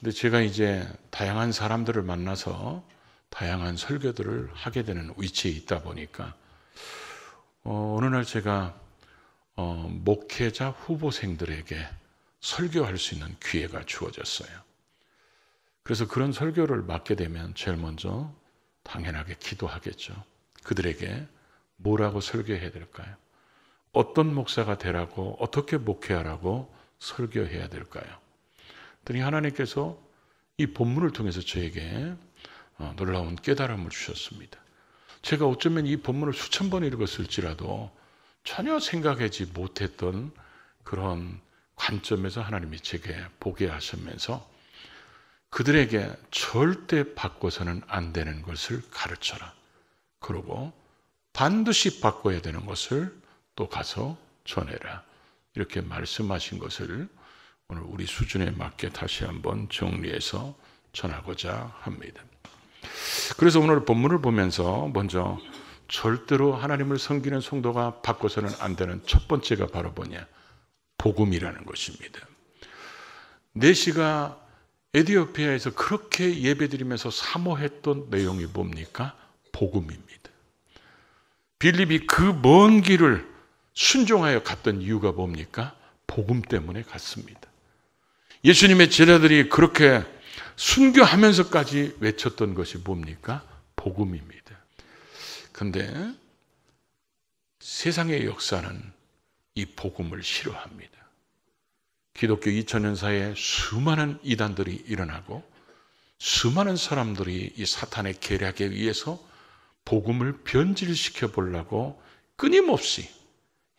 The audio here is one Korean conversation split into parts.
근데 제가 이제 다양한 사람들을 만나서 다양한 설교들을 하게 되는 위치에 있다 보니까 어느 날 제가 목회자 후보생들에게 설교할 수 있는 기회가 주어졌어요. 그래서 그런 설교를 맡게 되면 제일 먼저 당연하게 기도하겠죠. 그들에게 뭐라고 설교해야 될까요? 어떤 목사가 되라고, 어떻게 목회하라고 설교해야 될까요? 그랬더니 하나님께서 이 본문을 통해서 저에게 놀라운 깨달음을 주셨습니다. 제가 어쩌면 이 본문을 수천 번 읽었을지라도 전혀 생각하지 못했던 그런 관점에서 하나님이 제게 보게 하시면서 그들에게 절대 바꿔서는 안 되는 것을 가르쳐라. 그리고 반드시 바꿔야 되는 것을 또 가서 전해라. 이렇게 말씀하신 것을 오늘 우리 수준에 맞게 다시 한번 정리해서 전하고자 합니다. 그래서 오늘 본문을 보면서 먼저 절대로 하나님을 섬기는 성도가 바꿔서는 안 되는 첫 번째가 바로 뭐냐? 복음이라는 것입니다. 내시가 에티오피아에서 그렇게 예배드리면서 사모했던 내용이 뭡니까? 복음입니다. 빌립이 그 먼 길을 순종하여 갔던 이유가 뭡니까? 복음 때문에 갔습니다. 예수님의 제자들이 그렇게 순교하면서까지 외쳤던 것이 뭡니까? 복음입니다. 그런데 세상의 역사는 이 복음을 싫어합니다. 기독교 2000년 사이에 수많은 이단들이 일어나고 수많은 사람들이 이 사탄의 계략에 의해서 복음을 변질시켜 보려고 끊임없이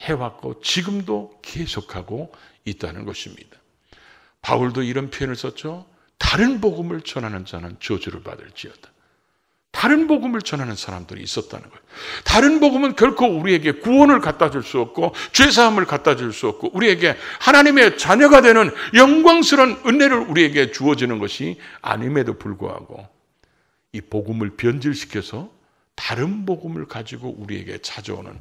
해왔고 지금도 계속하고 있다는 것입니다. 바울도 이런 표현을 썼죠. 다른 복음을 전하는 자는 저주를 받을지어다. 다른 복음을 전하는 사람들이 있었다는 거예요. 다른 복음은 결코 우리에게 구원을 갖다 줄 수 없고 죄사함을 갖다 줄 수 없고 우리에게 하나님의 자녀가 되는 영광스러운 은혜를 우리에게 주어지는 것이 아님에도 불구하고 이 복음을 변질시켜서 다른 복음을 가지고 우리에게 찾아오는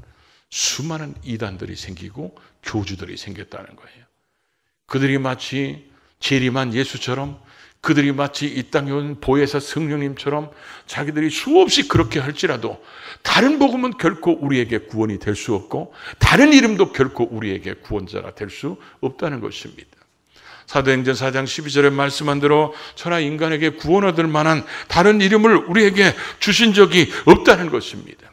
수많은 이단들이 생기고 교주들이 생겼다는 거예요. 그들이 마치 재림한 예수처럼 그들이 마치 이 땅에 온 보혜사 성령님처럼 자기들이 수없이 그렇게 할지라도 다른 복음은 결코 우리에게 구원이 될 수 없고 다른 이름도 결코 우리에게 구원자가 될 수 없다는 것입니다. 사도행전 4장 12절에 말씀한 대로 천하 인간에게 구원 얻을 만한 다른 이름을 우리에게 주신 적이 없다는 것입니다.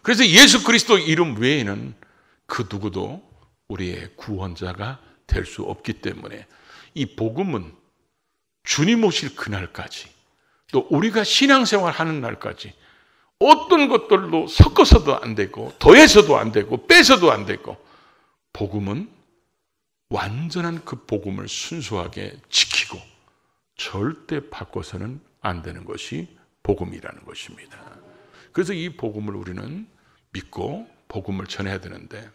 그래서 예수 그리스도 이름 외에는 그 누구도 우리의 구원자가 될 수 없기 때문에 이 복음은 주님 오실 그날까지 또 우리가 신앙생활 하는 날까지 어떤 것들로 섞어서도 안 되고 더해서도 안 되고 빼서도 안 되고 복음은 완전한 그 복음을 순수하게 지키고 절대 바꿔서는 안 되는 것이 복음이라는 것입니다. 그래서 이 복음을 우리는 믿고 복음을 전해야 되는데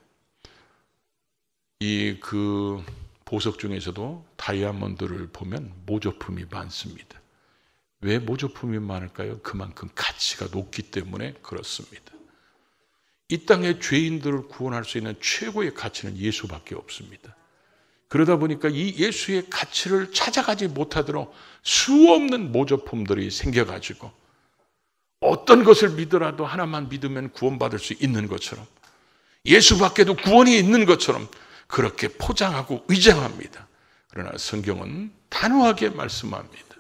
이 보석 중에서도 다이아몬드를 보면 모조품이 많습니다. 왜 모조품이 많을까요? 그만큼 가치가 높기 때문에 그렇습니다. 이 땅의 죄인들을 구원할 수 있는 최고의 가치는 예수밖에 없습니다. 그러다 보니까 이 예수의 가치를 찾아가지 못하도록 수없는 모조품들이 생겨가지고 어떤 것을 믿더라도 하나만 믿으면 구원받을 수 있는 것처럼 예수밖에도 구원이 있는 것처럼 그렇게 포장하고 의장합니다. 그러나 성경은 단호하게 말씀합니다.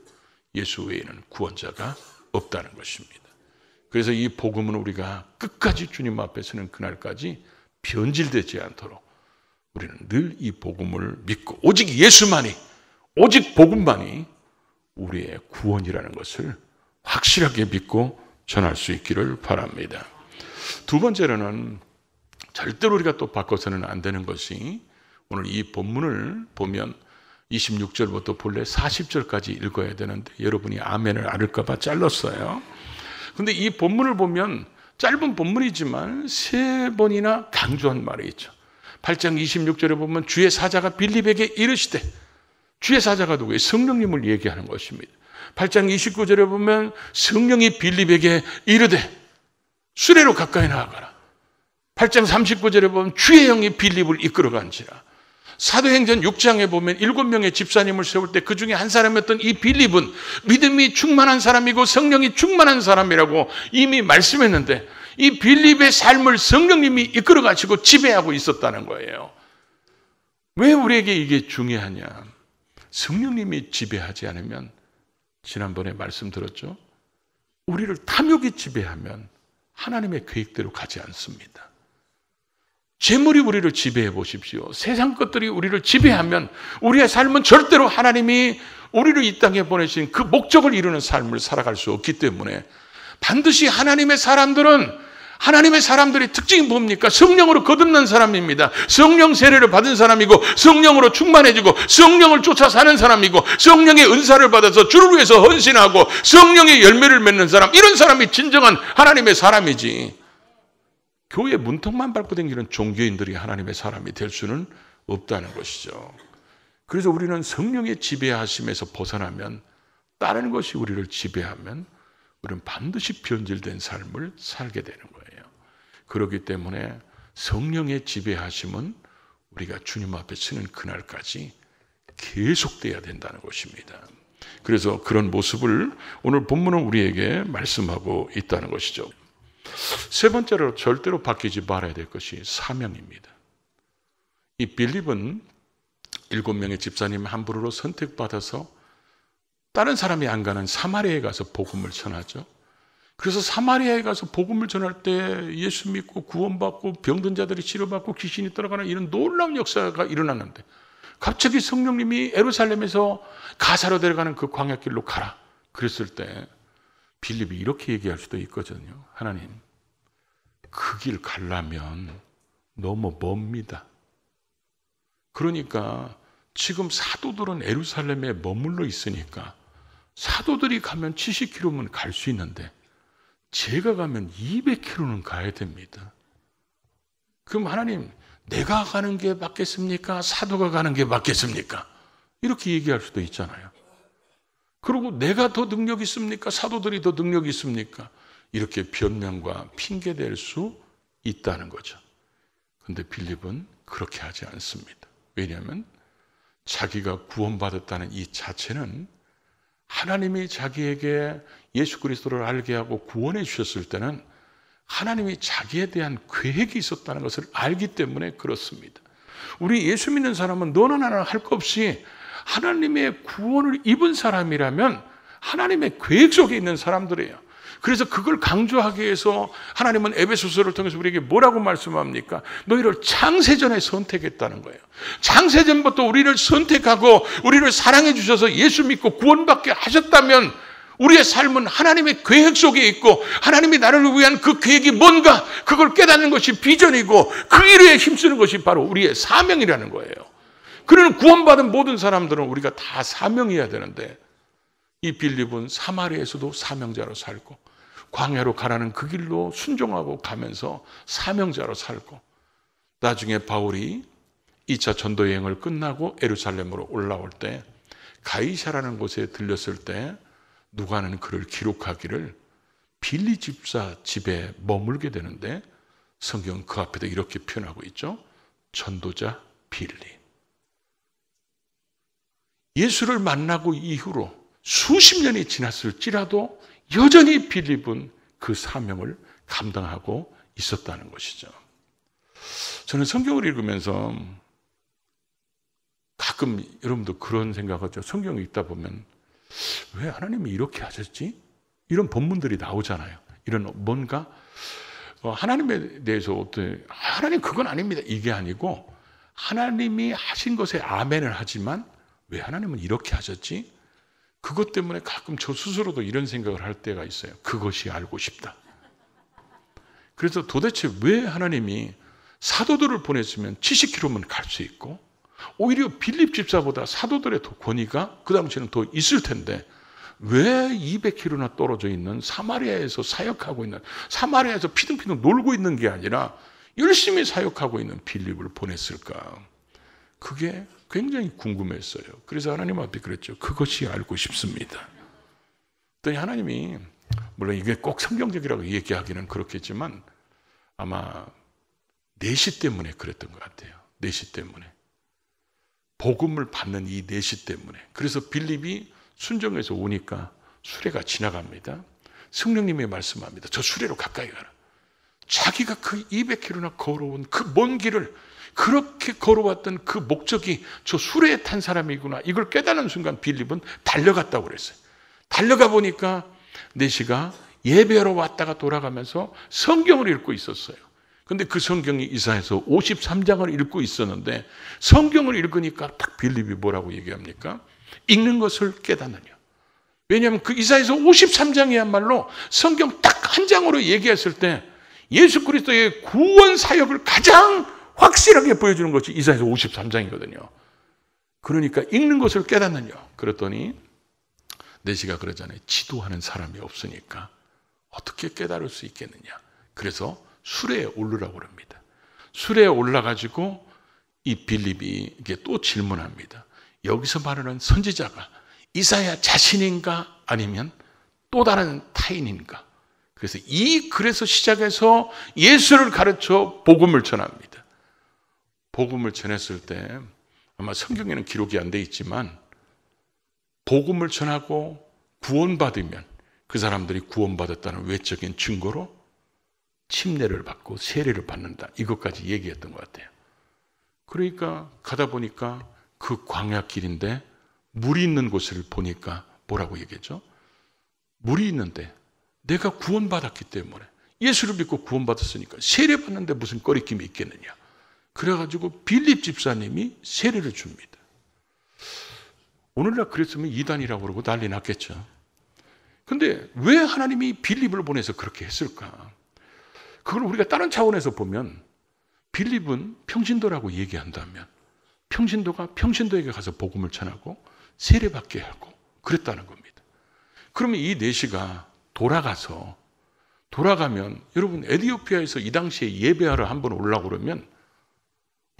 예수 외에는 구원자가 없다는 것입니다. 그래서 이 복음은 우리가 끝까지 주님 앞에 서는 그날까지 변질되지 않도록 우리는 늘 이 복음을 믿고 오직 예수만이, 오직 복음만이 우리의 구원이라는 것을 확실하게 믿고 전할 수 있기를 바랍니다. 두 번째로는 절대로 우리가 또 바꿔서는 안 되는 것이 오늘 이 본문을 보면 26절부터 본래 40절까지 읽어야 되는데 여러분이 아멘을 안 할까 봐 잘랐어요. 그런데 이 본문을 보면 짧은 본문이지만 3번이나 강조한 말이 있죠. 8장 26절에 보면 주의 사자가 빌립에게 이르시되, 주의 사자가 누구예요? 성령님을 얘기하는 것입니다. 8장 29절에 보면 성령이 빌립에게 이르되 수레로 가까이 나아가라. 8장 39절에 보면 주의 영이 빌립을 이끌어간지라. 사도행전 6장에 보면 7명의 집사님을 세울 때 그 중에 한 사람이었던 이 빌립은 믿음이 충만한 사람이고 성령이 충만한 사람이라고 이미 말씀했는데 이 빌립의 삶을 성령님이 이끌어 가지고 지배하고 있었다는 거예요. 왜 우리에게 이게 중요하냐? 성령님이 지배하지 않으면, 지난번에 말씀드렸죠? 우리를 탐욕이 지배하면 하나님의 계획대로 가지 않습니다. 재물이 우리를 지배해 보십시오. 세상 것들이 우리를 지배하면 우리의 삶은 절대로 하나님이 우리를 이 땅에 보내신 그 목적을 이루는 삶을 살아갈 수 없기 때문에 반드시 하나님의 사람들의 특징이 뭡니까? 성령으로 거듭난 사람입니다. 성령 세례를 받은 사람이고 성령으로 충만해지고 성령을 쫓아 사는 사람이고 성령의 은사를 받아서 주를 위해서 헌신하고 성령의 열매를 맺는 사람, 이런 사람이 진정한 하나님의 사람이지, 교회 문턱만 밟고 다니는 종교인들이 하나님의 사람이 될 수는 없다는 것이죠. 그래서 우리는 성령의 지배하심에서 벗어나면, 다른 것이 우리를 지배하면 우리는 반드시 변질된 삶을 살게 되는 거예요. 그렇기 때문에 성령의 지배하심은 우리가 주님 앞에 서는 그날까지 계속돼야 된다는 것입니다. 그래서 그런 모습을 오늘 본문은 우리에게 말씀하고 있다는 것이죠. 세 번째로 절대로 바뀌지 말아야 될 것이 사명입니다. 이 빌립은 7명의 집사님 함부로 선택받아서 다른 사람이 안 가는 사마리아에 가서 복음을 전하죠. 그래서 사마리아에 가서 복음을 전할 때 예수 믿고 구원받고 병든 자들이 치료받고 귀신이 떠나가는 이런 놀라운 역사가 일어났는데, 갑자기 성령님이 예루살렘에서 가사로 내려가는 그 광야길로 가라 그랬을 때 빌립이 이렇게 얘기할 수도 있거든요. 하나님, 그 길 가려면 너무 멉니다. 그러니까 지금 사도들은 예루살렘에 머물러 있으니까 사도들이 가면 70km면 갈 수 있는데 제가 가면 200km는 가야 됩니다. 그럼 하나님, 내가 가는 게 맞겠습니까? 사도가 가는 게 맞겠습니까? 이렇게 얘기할 수도 있잖아요. 그리고 내가 더 능력 있습니까? 사도들이 더 능력 있습니까? 이렇게 변명과 핑계댈 수 있다는 거죠. 그런데 빌립은 그렇게 하지 않습니다. 왜냐하면 자기가 구원받았다는 이 자체는 하나님이 자기에게 예수 그리스도를 알게 하고 구원해 주셨을 때는 하나님이 자기에 대한 계획이 있었다는 것을 알기 때문에 그렇습니다. 우리 예수 믿는 사람은 너나 나나 할 것 없이 하나님의 구원을 입은 사람이라면 하나님의 계획 속에 있는 사람들이에요. 그래서 그걸 강조하기 위해서 하나님은 에베소서를 통해서 우리에게 뭐라고 말씀합니까? 너희를 창세전에 선택했다는 거예요. 창세전부터 우리를 선택하고 우리를 사랑해 주셔서 예수 믿고 구원받게 하셨다면 우리의 삶은 하나님의 계획 속에 있고 하나님이 나를 위한 그 계획이 뭔가 그걸 깨닫는 것이 비전이고 그 일에 힘쓰는 것이 바로 우리의 사명이라는 거예요. 그러는 구원받은 모든 사람들은 우리가 다 사명해야 되는데 이 빌립은 사마리아에서도 사명자로 살고 광야로 가라는 그 길로 순종하고 가면서 사명자로 살고, 나중에 바울이 2차 전도 여행을 끝나고 예루살렘으로 올라올 때 가이사라는 곳에 들렸을 때 누가는 그를 기록하기를 빌리 집사 집에 머물게 되는데 성경은 그 앞에도 이렇게 표현하고 있죠. 전도자 빌리. 예수를 만나고 이후로 수십 년이 지났을지라도 여전히 빌립은 그 사명을 감당하고 있었다는 것이죠. 저는 성경을 읽으면서 가끔 여러분도 그런 생각하죠. 성경을 읽다 보면 왜 하나님이 이렇게 하셨지? 이런 본문들이 나오잖아요. 이런 뭔가 하나님에 대해서 어떤 하나님 그건 아닙니다. 이게 아니고 하나님이 하신 것에 아멘을 하지만 왜 하나님은 이렇게 하셨지? 그것 때문에 가끔 저 스스로도 이런 생각을 할 때가 있어요. 그것이 알고 싶다. 그래서 도대체 왜 하나님이 사도들을 보냈으면 70km면 갈 수 있고 오히려 빌립 집사보다 사도들의 권위가 그 당시에는 더 있을 텐데 왜 200km나 떨어져 있는 사마리아에서 사역하고 있는, 사마리아에서 피둥피둥 놀고 있는 게 아니라 열심히 사역하고 있는 빌립을 보냈을까? 그게 굉장히 궁금했어요. 그래서 하나님 앞에 그랬죠. 그것이 알고 싶습니다. 그랬더니 하나님이, 물론 이게 꼭 성경적이라고 얘기하기는 그렇겠지만 아마 내시 때문에 그랬던 것 같아요. 내시 때문에. 복음을 받는 이 내시 때문에. 그래서 빌립이 순종해서 오니까 수레가 지나갑니다. 성령님이 말씀합니다. 저 수레로 가까이 가라. 자기가 그 200km나 걸어온 그 먼 길을 그렇게 걸어왔던 그 목적이 저 수레에 탄 사람이구나. 이걸 깨달은 순간 빌립은 달려갔다고 그랬어요. 달려가 보니까 내시가 예배하러 왔다가 돌아가면서 성경을 읽고 있었어요. 근데 그 성경이 이사야서 53장을 읽고 있었는데 성경을 읽으니까 딱 빌립이 뭐라고 얘기합니까? 읽는 것을 깨닫느냐. 왜냐하면 그 이사야서 53장이야말로 성경 딱 한 장으로 얘기했을 때 예수 그리스도의 구원 사역을 가장 확실하게 보여주는 것이 이사야서 53장이거든요. 그러니까 읽는 것을 깨닫느냐. 그랬더니 내시가 그러잖아요. 지도하는 사람이 없으니까 어떻게 깨달을 수 있겠느냐. 그래서 수레에 오르라고 그럽니다. 수레에 올라가지고 이 빌립이 이게 또 질문합니다. 여기서 말하는 선지자가 이사야 자신인가 아니면 또 다른 타인인가? 그래서 이 글에서 시작해서 예수를 가르쳐 복음을 전합니다. 복음을 전했을 때 아마 성경에는 기록이 안 돼 있지만 복음을 전하고 구원받으면 그 사람들이 구원받았다는 외적인 증거로 침례를 받고 세례를 받는다. 이것까지 얘기했던 것 같아요. 그러니까 가다 보니까 그 광야길인데 물이 있는 곳을 보니까 뭐라고 얘기했죠? 물이 있는데 내가 구원받았기 때문에 예수를 믿고 구원받았으니까 세례 받는데 무슨 꺼리낌이 있겠느냐. 그래가지고 빌립 집사님이 세례를 줍니다. 오늘날 그랬으면 이단이라고 그러고 난리 났겠죠. 근데 왜 하나님이 빌립을 보내서 그렇게 했을까? 그걸 우리가 다른 차원에서 보면 빌립은 평신도라고 얘기한다면 평신도가 평신도에게 가서 복음을 전하고 세례받게 하고 그랬다는 겁니다. 그러면 이 내시가 돌아가면 여러분 에티오피아에서 이 당시에 예배하러 한번 오려고 그러면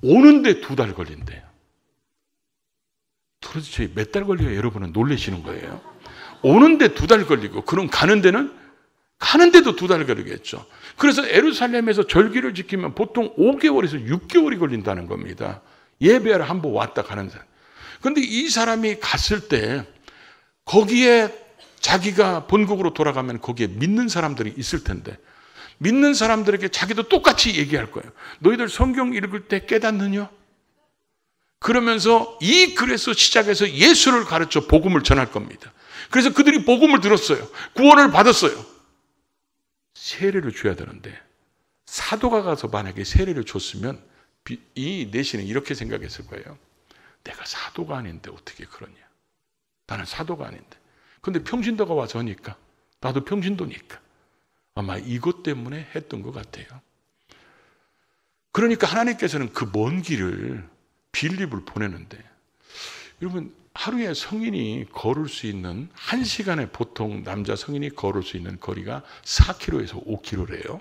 오는데 2달 걸린대요. 도대체 몇 달 걸려야 여러분은 놀라시는 거예요. 오는데 2달 걸리고 그럼 가는데도 2달 걸리겠죠. 그래서 예루살렘에서 절기를 지키면 보통 5개월에서 6개월이 걸린다는 겁니다. 예배하러 한번 왔다 가는 사람. 그런데 이 사람이 갔을 때 거기에 자기가 본국으로 돌아가면 거기에 믿는 사람들이 있을 텐데 믿는 사람들에게 자기도 똑같이 얘기할 거예요. 너희들 성경 읽을 때 깨닫느냐? 그러면서 이 글에서 시작해서 예수를 가르쳐 복음을 전할 겁니다. 그래서 그들이 복음을 들었어요. 구원을 받았어요. 세례를 줘야 되는데 사도가 가서 만약에 세례를 줬으면 이 내시는 이렇게 생각했을 거예요. 내가 사도가 아닌데 어떻게 그러냐. 나는 사도가 아닌데. 근데 평신도가 와서 하니까 나도 평신도니까 아마 이것 때문에 했던 것 같아요. 그러니까 하나님께서는 그 먼 길을 빌립을 보내는데 여러분 하루에 성인이 걸을 수 있는 1시간에 보통 남자 성인이 걸을 수 있는 거리가 4km에서 5km래요.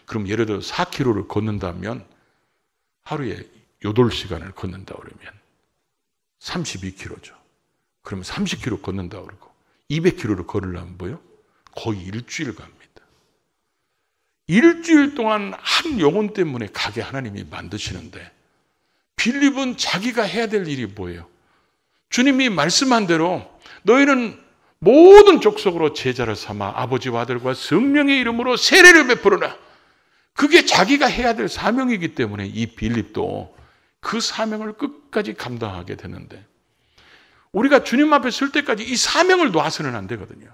그럼 예를 들어 4km를 걷는다면 하루에 8시간을 걷는다 그러면 32km죠. 그러면 30km 걷는다 그러고 200km를 걸으려면 뭐요? 거의 일주일 갑니다. 일주일 동안 한 영혼 때문에 가게 하나님이 만드시는데 빌립은 자기가 해야 될 일이 뭐예요? 주님이 말씀한 대로 너희는 모든 족속으로 제자를 삼아 아버지와 아들과 성령의 이름으로 세례를 베풀어라. 그게 자기가 해야 될 사명이기 때문에 이 빌립도 그 사명을 끝까지 감당하게 되는데 우리가 주님 앞에 설 때까지 이 사명을 놔서는 안 되거든요.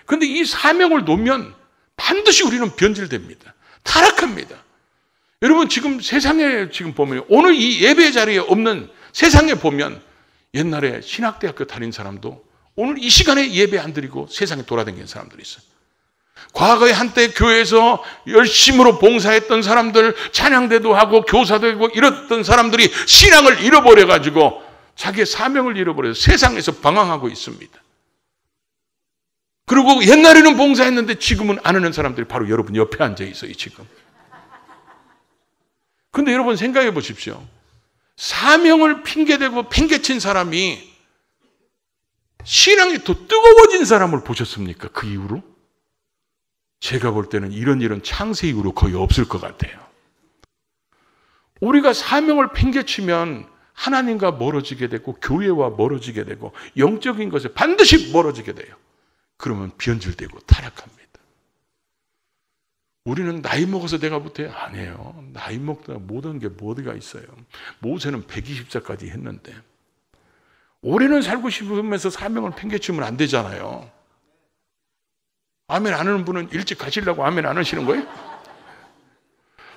그런데 이 사명을 놓으면 반드시 우리는 변질됩니다. 타락합니다. 여러분 지금 세상에 지금 보면 오늘 이 예배 자리에 없는 세상에 보면 옛날에 신학대학교 다닌 사람도 오늘 이 시간에 예배 안 드리고 세상에 돌아다니는 사람들이 있어요. 과거에 한때 교회에서 열심으로 봉사했던 사람들 찬양대도 하고 교사도 하고 이랬던 사람들이 신앙을 잃어버려가지고 자기의 사명을 잃어버려서 세상에서 방황하고 있습니다. 그리고 옛날에는 봉사했는데 지금은 안 하는 사람들이 바로 여러분 옆에 앉아 있어요, 지금. 근데 여러분 생각해 보십시오. 사명을 핑계대고 팽개친 사람이 신앙이 더 뜨거워진 사람을 보셨습니까? 그 이후로? 제가 볼 때는 이런 일은 창세 이후로 거의 없을 것 같아요. 우리가 사명을 팽개치면 하나님과 멀어지게 되고 교회와 멀어지게 되고 영적인 것에 반드시 멀어지게 돼요. 그러면 변질되고 타락합니다. 우리는 나이 먹어서 내가 못해요? 아니에요. 나이 먹다가 못한 게 어디가 있어요. 모세는 120살까지 했는데 올해는 살고 싶으면서 사명을 팽개치면 안 되잖아요. 아멘 안 하는 분은 일찍 가시려고 아멘 안 하시는 거예요?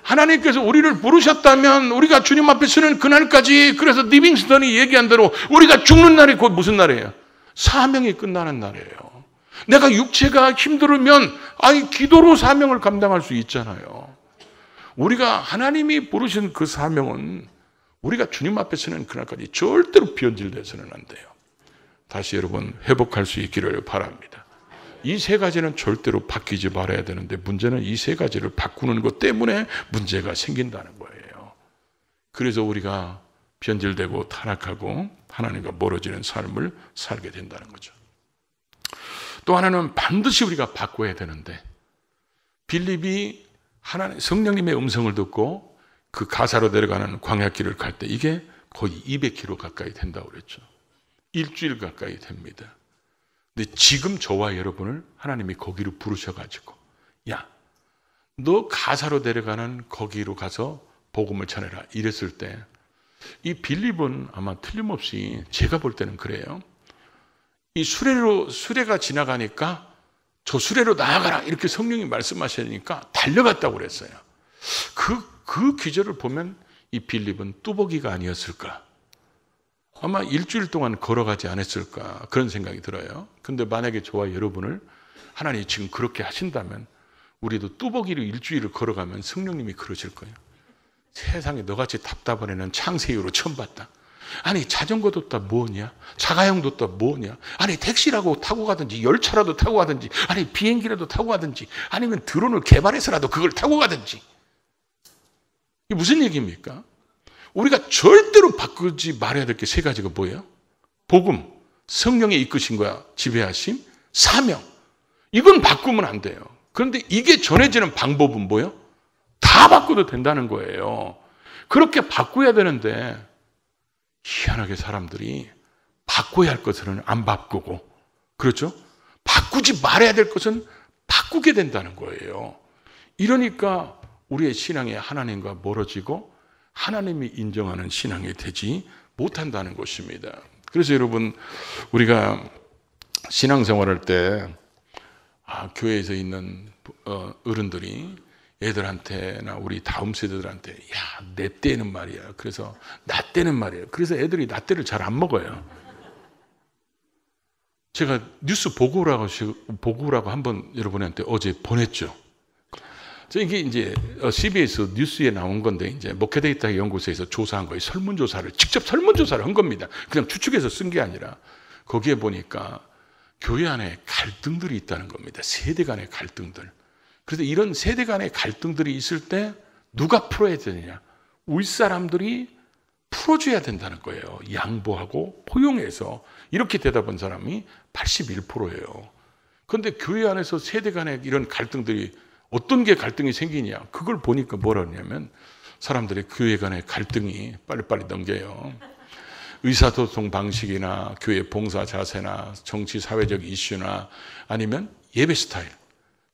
하나님께서 우리를 부르셨다면 우리가 주님 앞에 서는 그날까지, 그래서 리빙스턴이 얘기한 대로 우리가 죽는 날이 곧 무슨 날이에요? 사명이 끝나는 날이에요. 내가 육체가 힘들으면 기도로 사명을 감당할 수 있잖아요. 우리가 하나님이 부르신 그 사명은 우리가 주님 앞에 서는 그날까지 절대로 변질돼서는 안 돼요. 다시 여러분 회복할 수 있기를 바랍니다. 이 세 가지는 절대로 바뀌지 말아야 되는데 문제는 이 세 가지를 바꾸는 것 때문에 문제가 생긴다는 거예요. 그래서 우리가 변질되고 타락하고 하나님과 멀어지는 삶을 살게 된다는 거죠. 또 하나는 반드시 우리가 바꿔야 되는데, 빌립이 하나님 성령님의 음성을 듣고 그 가사로 내려가는 광야길을 갈 때 이게 거의 200km 가까이 된다고 그랬죠. 일주일 가까이 됩니다. 근데 지금 저와 여러분을 하나님이 거기로 부르셔가지고, 야, 너 가사로 내려가는 거기로 가서 복음을 전해라 이랬을 때, 이 빌립은 아마 틀림없이 제가 볼 때는 그래요. 이 수레가 지나가니까 저 수레로 나아가라 이렇게 성령이 말씀하시니까 달려갔다고 그랬어요. 그 기절을 보면 이 빌립은 뚜벅이가 아니었을까? 아마 일주일 동안 걸어가지 않았을까 그런 생각이 들어요. 근데 만약에 저와 여러분을 하나님이 지금 그렇게 하신다면 우리도 뚜벅이로 일주일을 걸어가면 성령님이 그러실 거예요. 세상에 너같이 답답한 애는 창세이후로 처음 봤다. 아니 자전거도 또 뭐냐? 자가용도 또 뭐냐? 아니 택시라고 타고 가든지 열차라도 타고 가든지 아니 비행기라도 타고 가든지 아니면 드론을 개발해서라도 그걸 타고 가든지. 이게 무슨 얘기입니까? 우리가 절대로 바꾸지 말아야 될 게 세 가지가 뭐예요? 복음, 성령의 이끄심과 지배하심, 사명. 이건 바꾸면 안 돼요. 그런데 이게 전해지는 방법은 뭐예요? 다 바꿔도 된다는 거예요. 그렇게 바꿔야 되는데 희한하게 사람들이 바꿔야 할 것은 안 바꾸고, 그렇죠? 바꾸지 말아야 될 것은 바꾸게 된다는 거예요. 이러니까 우리의 신앙이 하나님과 멀어지고 하나님이 인정하는 신앙이 되지 못한다는 것입니다. 그래서 여러분, 우리가 신앙생활할 때 교회에서 있는 어른들이 애들한테나 우리 다음 세대들한테 야, 내 때는 말이야. 그래서 나 때는 말이야. 그래서 애들이 나 때를 잘 안 먹어요. 제가 뉴스 보고라고 한번 여러분한테 어제 보냈죠. 이게 이제 CBS 뉴스에 나온 건데 이제 목회데이터 연구소에서 조사한 거예요. 직접 설문조사를 한 겁니다. 그냥 추측해서 쓴 게 아니라 거기에 보니까 교회 안에 갈등들이 있다는 겁니다. 세대 간의 갈등들. 그래서 이런 세대 간의 갈등들이 있을 때 누가 풀어야 되느냐? 윗사람들이 풀어줘야 된다는 거예요. 양보하고 포용해서. 이렇게 대답한 사람이 81%예요. 그런데 교회 안에서 세대 간의 이런 갈등들이 어떤 게 갈등이 생기냐? 그걸 보니까 뭐라 그러냐면 사람들의 교회 간의 갈등이 빨리빨리 넘겨요. 의사소통 방식이나 교회 봉사 자세나 정치 사회적 이슈나 아니면 예배 스타일,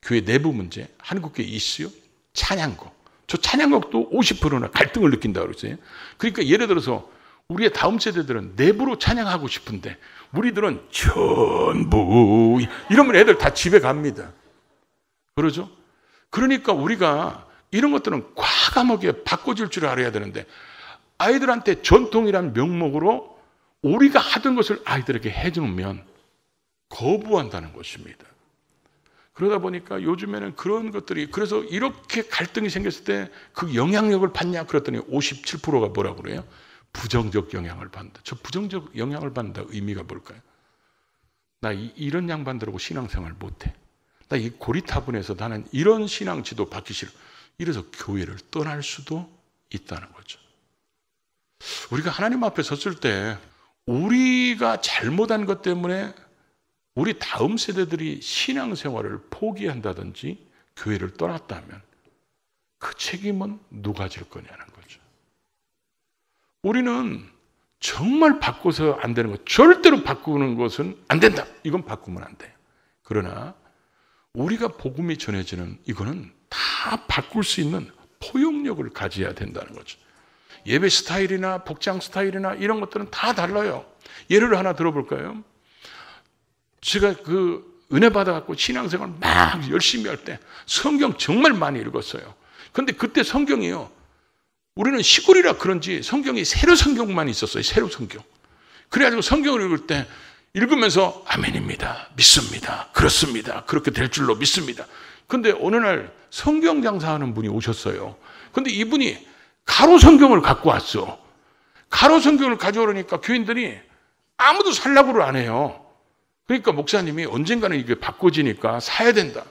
교회 내부 문제, 한국교회 이슈, 찬양곡. 저 찬양곡도 50%나 갈등을 느낀다고 그러죠. 그러니까 예를 들어서 우리의 다음 세대들은 내부로 찬양하고 싶은데 우리들은 전부 이러면 애들 다 집에 갑니다. 그러죠? 그러니까 우리가 이런 것들은 과감하게 바꿔줄 줄 알아야 되는데 아이들한테 전통이라는 명목으로 우리가 하던 것을 아이들에게 해주면 거부한다는 것입니다. 그러다 보니까 요즘에는 그런 것들이, 그래서 이렇게 갈등이 생겼을 때 그 영향력을 받냐 그랬더니 57%가 뭐라고 그래요? 부정적 영향을 받는다. 저 부정적 영향을 받는다 의미가 뭘까요? 나 이런 양반들하고 신앙생활 못해. 나 이 고리타분해서 나는 이런 신앙 지도 받기 싫어. 이래서 교회를 떠날 수도 있다는 거죠. 우리가 하나님 앞에 섰을 때 우리가 잘못한 것 때문에 우리 다음 세대들이 신앙생활을 포기한다든지 교회를 떠났다면 그 책임은 누가 질 거냐는 거죠. 우리는 정말 바꿔서 안 되는 것, 절대로 바꾸는 것은 안 된다. 이건 바꾸면 안 돼요. 그러나 우리가 복음이 전해지는 이거는 다 바꿀 수 있는 포용력을 가져야 된다는 거죠. 예배 스타일이나 복장 스타일이나 이런 것들은 다 달라요. 예를 하나 들어볼까요? 제가 은혜 받아갖고 신앙생활 막 열심히 할 때 성경 정말 많이 읽었어요. 근데 그때 성경이요, 우리는 시골이라 그런지 성경이 세로 성경만 있었어요. 세로 성경. 그래가지고 성경을 읽을 때 읽으면서 아멘입니다, 믿습니다, 그렇습니다, 그렇게 될 줄로 믿습니다. 근데 어느 날 성경 장사하는 분이 오셨어요. 근데 이분이 가로 성경을 갖고 왔어. 가로 성경을 가져오려니까 교인들이 아무도 살라고를 안 해요. 그러니까 목사님이 언젠가는 이게 바꿔지니까 사야 된다.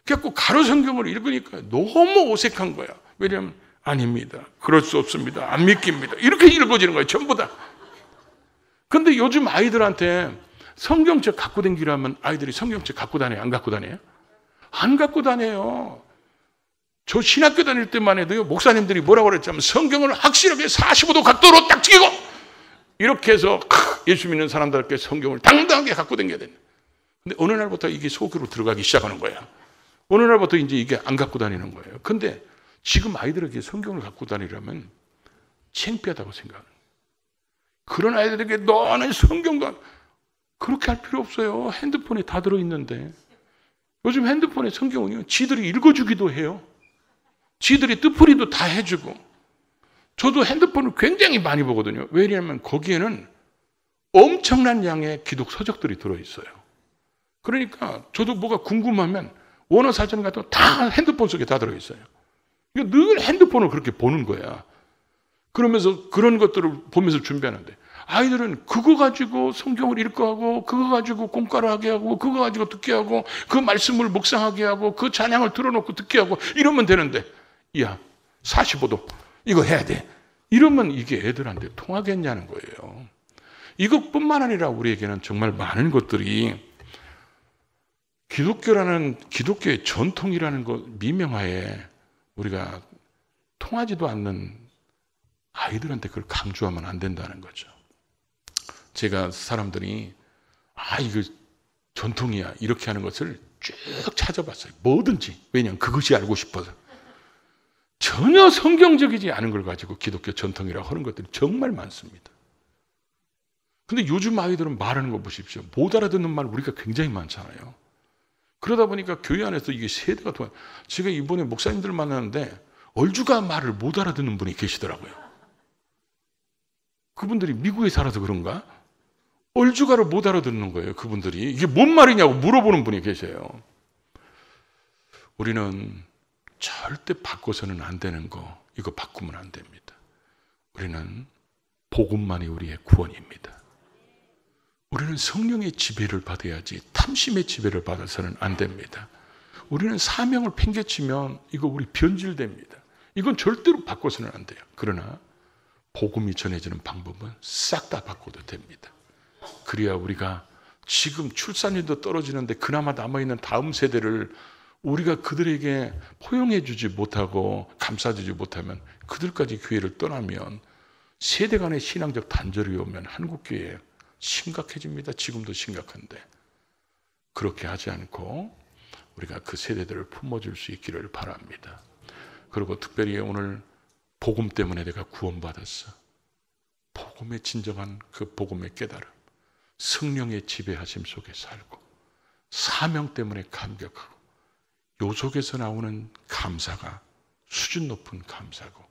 그래갖고 가로 성경을 읽으니까 너무 어색한 거야. 왜냐하면 아닙니다, 그럴 수 없습니다, 안 믿깁니다, 이렇게 읽어지는 거예요, 전부 다. 근데 요즘 아이들한테 성경책 갖고 다니라면 아이들이 성경책 갖고 다녀요? 안 갖고 다녀요? 안 갖고 다녀요. 저 신학교 다닐 때만 해도요, 목사님들이 뭐라고 그랬냐면 성경을 확실하게 45도 각도로 딱 찍고 이렇게 해서 예수 믿는 사람들께 성경을 당당하게 갖고 다녀야 된다. 근데 어느 날부터 이게 속으로 들어가기 시작하는 거야. 어느 날부터 이제 이게 안 갖고 다니는 거예요. 근데 지금 아이들에게 성경을 갖고 다니려면 창피하다고 생각하는 거예요. 그런 아이들에게 너는 성경도 그렇게 할 필요 없어요. 핸드폰에 다 들어있는데. 요즘 핸드폰에 성경은요, 지들이 읽어주기도 해요. 지들이 뜻풀이도 다 해주고. 저도 핸드폰을 굉장히 많이 보거든요. 왜냐하면 거기에는 엄청난 양의 기독 서적들이 들어있어요. 그러니까 저도 뭐가 궁금하면 원어 사전 같은 거 다 핸드폰 속에 다 들어있어요. 늘 핸드폰을 그렇게 보는 거야. 그러면서 그런 것들을 보면서 준비하는데 아이들은 그거 가지고 성경을 읽고 하고, 그거 가지고 공과를 하게 하고, 그거 가지고 듣게 하고, 그 말씀을 묵상하게 하고, 그 찬양을 틀어놓고 듣게 하고 이러면 되는데, 야 45도 이거 해야 돼, 이러면 이게 애들한테 통하겠냐는 거예요. 이것뿐만 아니라 우리에게는 정말 많은 것들이 기독교의 전통이라는 것 미명하에 우리가 통하지도 않는 아이들한테 그걸 강조하면 안 된다는 거죠. 제가 사람들이 이거 전통이야 이렇게 하는 것을 쭉 찾아봤어요. 뭐든지. 왜냐하면 그것이 알고 싶어서. 전혀 성경적이지 않은 걸 가지고 기독교 전통이라고 하는 것들이 정말 많습니다. 근데 요즘 아이들은 말하는 거 보십시오. 못 알아듣는 말 우리가 굉장히 많잖아요. 그러다 보니까 교회 안에서 이게 세대가 통해요. 제가 이번에 목사님들 만났는데 얼주가 말을 못 알아듣는 분이 계시더라고요. 그분들이 미국에 살아서 그런가? 얼주가를 못 알아듣는 거예요. 그분들이. 이게 뭔 말이냐고 물어보는 분이 계세요. 우리는 절대 바꿔서는 안 되는 거, 이거 바꾸면 안 됩니다. 우리는 복음만이 우리의 구원입니다. 우리는 성령의 지배를 받아야지 탐심의 지배를 받아서는 안 됩니다. 우리는 사명을 팽개치면 이거 우리 변질됩니다. 이건 절대로 바꿔서는 안 돼요. 그러나 복음이 전해지는 방법은 싹 다 바꿔도 됩니다. 그래야 우리가 지금 출산율도 떨어지는데 그나마 남아있는 다음 세대를 우리가 그들에게 포용해 주지 못하고 감싸주지 못하면 그들까지 교회를 떠나면 세대 간의 신앙적 단절이 오면 한국교회에 심각해집니다. 지금도 심각한데 그렇게 하지 않고 우리가 그 세대들을 품어줄 수 있기를 바랍니다. 그리고 특별히 오늘 복음 때문에 내가 구원받았어. 복음의 진정한 그 복음의 깨달음, 성령의 지배하심 속에 살고 사명 때문에 감격하고 요 속에서 나오는 감사가 수준 높은 감사고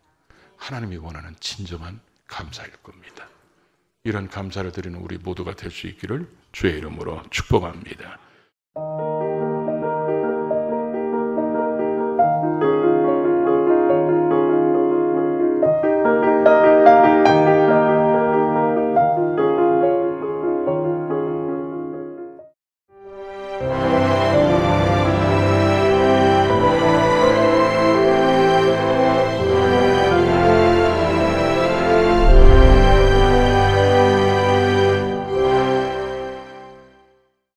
하나님이 원하는 진정한 감사일 겁니다. 이런 감사를 드리는 우리 모두가 될 수 있기를 주의 이름으로 축복합니다.